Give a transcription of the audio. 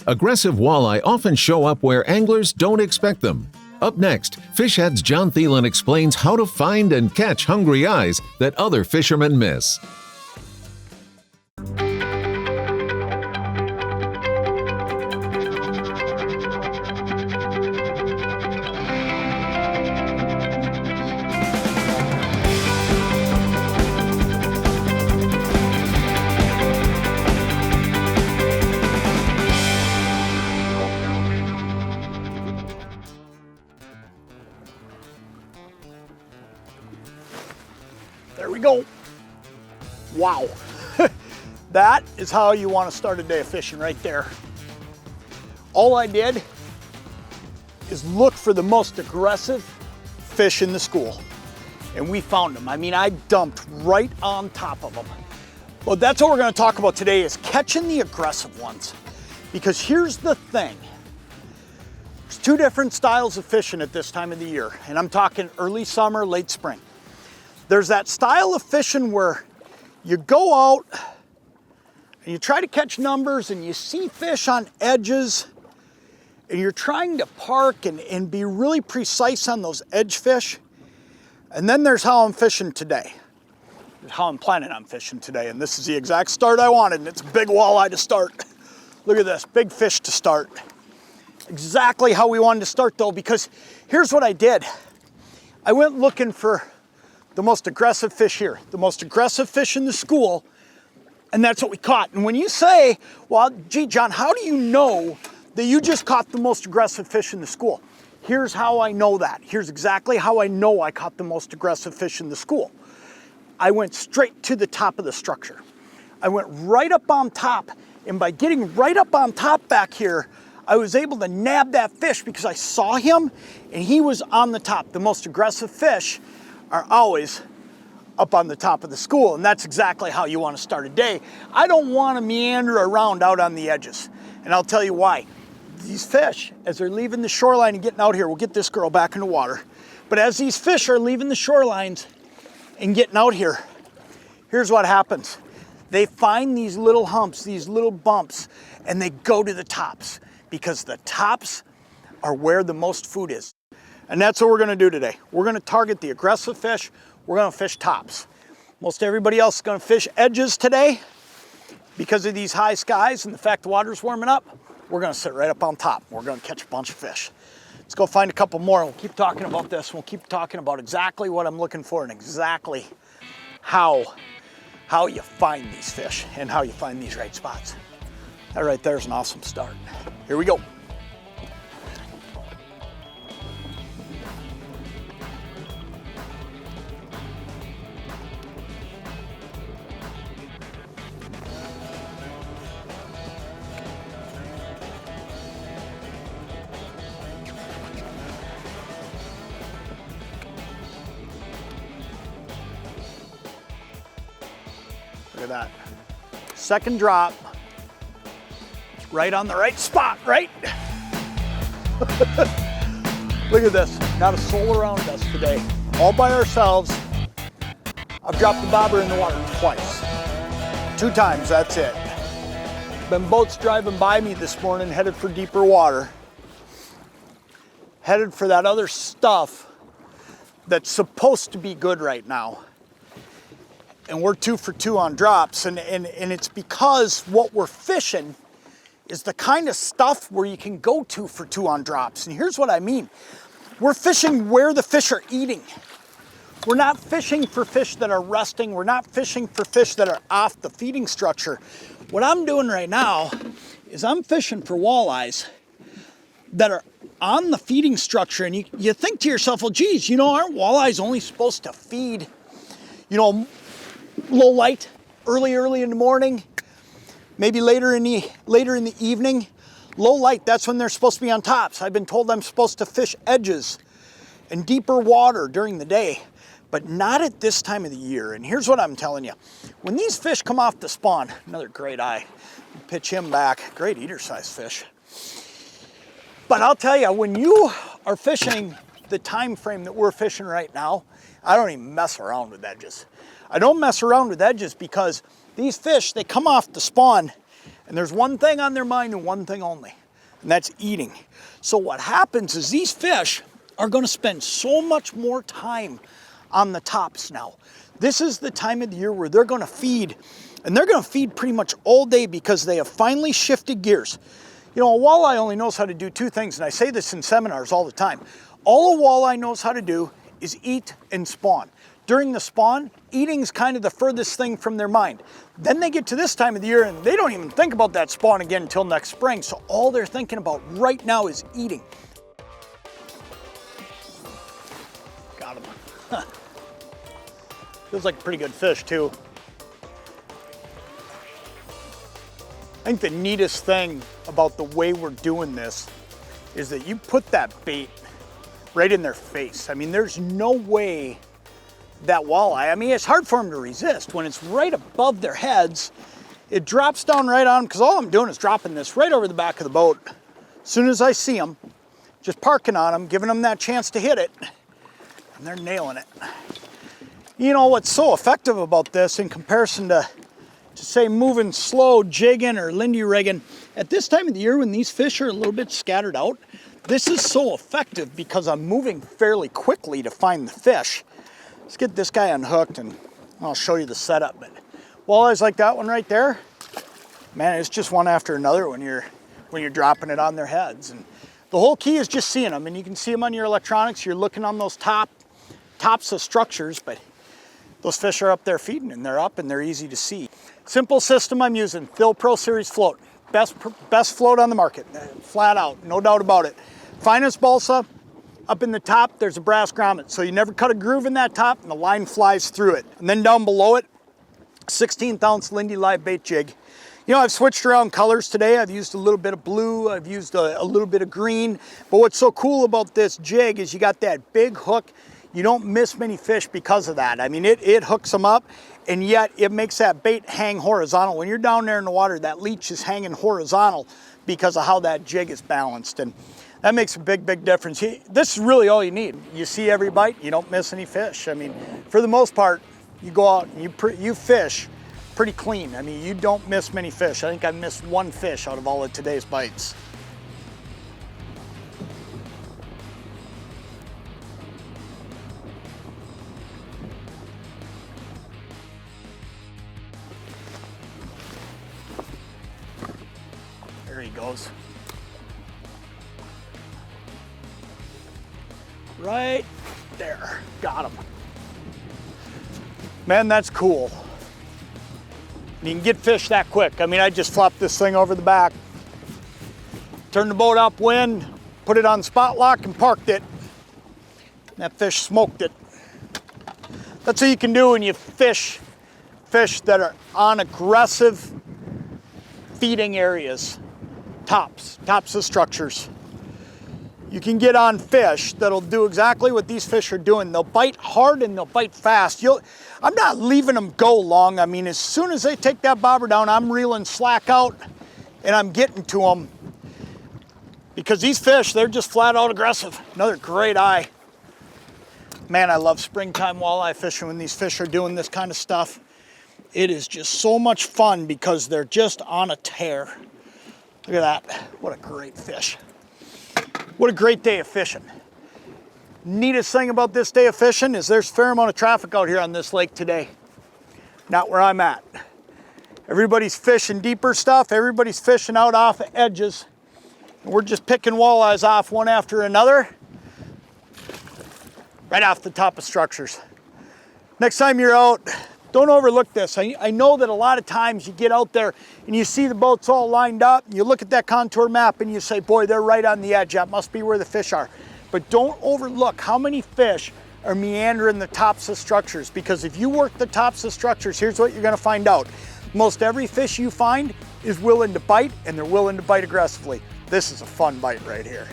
Aggressive walleye often show up where anglers don't expect them. Up next, Fish Head's Jon Thelen explains how to find and catch hungry eyes that other fishermen miss. There we go. Wow. That is how you want to start a day of fishing right there. All I did is look for the most aggressive fish in the school. And we found them. I mean, I dumped right on top of them. Well, that's what we're going to talk about today, is catching the aggressive ones. Because here's the thing. There's two different styles of fishing at this time of the year. And I'm talking early summer, late spring. There's that style of fishing where you go out and you try to catch numbers and you see fish on edges and you're trying to park and be really precise on those edge fish. And then there's how I'm fishing today, how I'm planning on fishing today. And this is the exact start I wanted, and it's a big walleye to start. Look at this, big fish to start. Exactly how we wanted to start though, because here's what I did. I went looking for the most aggressive fish here, the most aggressive fish in the school, and that's what we caught. And when you say, well, gee, Jon, how do you know that you just caught the most aggressive fish in the school? Here's how I know that. Here's exactly how I know I caught the most aggressive fish in the school. I went straight to the top of the structure. I went right up on top, and by getting right up on top back here, I was able to nab that fish because I saw him and he was on the top. The most aggressive fish are always up on the top of the school, and that's exactly how you want to start a day. I don't want to meander around out on the edges, and I'll tell you why. These fish, as they're leaving the shoreline and getting out here, we'll get this girl back in the water, but as these fish are leaving the shorelines and getting out here, here's what happens. They find these little humps, these little bumps, and they go to the tops because the tops are where the most food is. And that's what we're gonna do today. We're gonna target the aggressive fish. We're gonna fish tops. Most everybody else is gonna fish edges today. Because of these high skies and the fact the water's warming up, we're gonna sit right up on top. We're gonna catch a bunch of fish. Let's go find a couple more and we'll keep talking about this. We'll keep talking about exactly what I'm looking for and exactly how you find these fish and how you find these right spots. That right there is an awesome start. Here we go. Look at that. Second drop. Right on the right spot, right? Look at this. Not a soul around us today. All by ourselves. I've dropped the bobber in the water twice. 2 times, that's it. Been boats driving by me this morning headed for deeper water. Headed for that other stuff that's supposed to be good right now. And we're 2 for 2 on drops, and it's because what we're fishing is the kind of stuff where you can go 2 for 2 on drops. And here's what I mean. We're fishing where the fish are eating. We're not fishing for fish that are resting. We're not fishing for fish that are off the feeding structure. What I'm doing right now is I'm fishing for walleyes that are on the feeding structure. And you think to yourself, well, geez, aren't walleyes only supposed to feed, low light, early in the morning, maybe later in the evening? Low light, that's when they're supposed to be on tops. I've been told I'm supposed to fish edges and deeper water during the day, but not at this time of the year. And here's what I'm telling you. When these fish come off the spawn, another great eye, pitch him back, great eater size fish. But I'll tell you, when you are fishing the time frame that we're fishing right now, I don't even mess around with edges. I don't mess around with edges because these fish, they come off the spawn And there's one thing on their mind and one thing only, and that's eating. So what happens is these fish are gonna spend so much more time on the tops now. This is the time of the year where they're gonna feed, and they're gonna feed pretty much all day because they have finally shifted gears. You know, a walleye only knows how to do two things, and I say this in seminars all the time. All a walleye knows how to do is eat and spawn. During the spawn, eating is kind of the furthest thing from their mind. Then they get to this time of the year and they don't even think about that spawn again until next spring. So all they're thinking about right now is eating. Got him. Feels like a pretty good fish too. I think the neatest thing about the way we're doing this is that you put that bait right in their face. I mean, there's no way that walleye, I mean, it's hard for them to resist. When it's right above their heads, it drops down right on them, because all I'm doing is dropping this right over the back of the boat. As soon as I see them, just parking on them, giving them that chance to hit it, and they're nailing it. You know what's so effective about this in comparison to say moving slow, jigging or Lindy rigging, at this time of the year when these fish are a little bit scattered out, this is so effective because I'm moving fairly quickly to find the fish. Let's get this guy unhooked and I'll show you the setup. But walleyes like that one right there, man, it's just one after another when you're dropping it on their heads. And the whole key is just seeing them, and you can see them on your electronics. You're looking on those tops of structures, but those fish are up there feeding, and they're up and they're easy to see. Simple system I'm using, Thill Pro Series float. Best float on the market, flat out, no doubt about it. Finest balsa. Up in the top, there's a brass grommet, so you never cut a groove in that top and the line flies through it. And then down below it, 16th ounce Lindy live bait jig. You know, I've switched around colors today. I've used a little bit of blue, I've used a little bit of green. But what's so cool about this jig is you got that big hook. You don't miss many fish because of that. I mean, it hooks them up, and yet it makes that bait hang horizontal. When you're down there in the water, that leech is hanging horizontal because of how that jig is balanced. And that makes a big, big difference. This is really all you need. You see every bite, you don't miss any fish. I mean, for the most part, you go out and you fish pretty clean. I mean, you don't miss many fish. I think I missed one fish out of all of today's bites. There he goes. Right there, got him. Man, that's cool. You can get fish that quick. I mean, I just flopped this thing over the back, turned the boat upwind, put it on spot lock and parked it. That fish smoked it. That's what you can do when you fish that are on aggressive feeding areas, tops of structures. You can get on fish that'll do exactly what these fish are doing. They'll bite hard and they'll bite fast. I'm not leaving them go long. I mean, as soon as they take that bobber down, I'm reeling slack out and I'm getting to them. Because these fish, they're just flat out aggressive. Another great eye. Man, I love springtime walleye fishing when these fish are doing this kind of stuff. It is just so much fun because they're just on a tear. Look at that, what a great fish. What a great day of fishing. Neatest thing about this day of fishing is there's a fair amount of traffic out here on this lake today. Not where I'm at. Everybody's fishing deeper stuff. Everybody's fishing out off the edges. And we're just picking walleyes off one after another. Right off the top of structures. Next time you're out, don't overlook this. I know that a lot of times you get out there and you see the boats all lined up, and you look at that contour map and you say, boy, they're right on the edge. That must be where the fish are. But don't overlook how many fish are meandering the tops of structures, because if you work the tops of structures, here's what you're gonna find out. Most every fish you find is willing to bite, and they're willing to bite aggressively. This is a fun bite right here.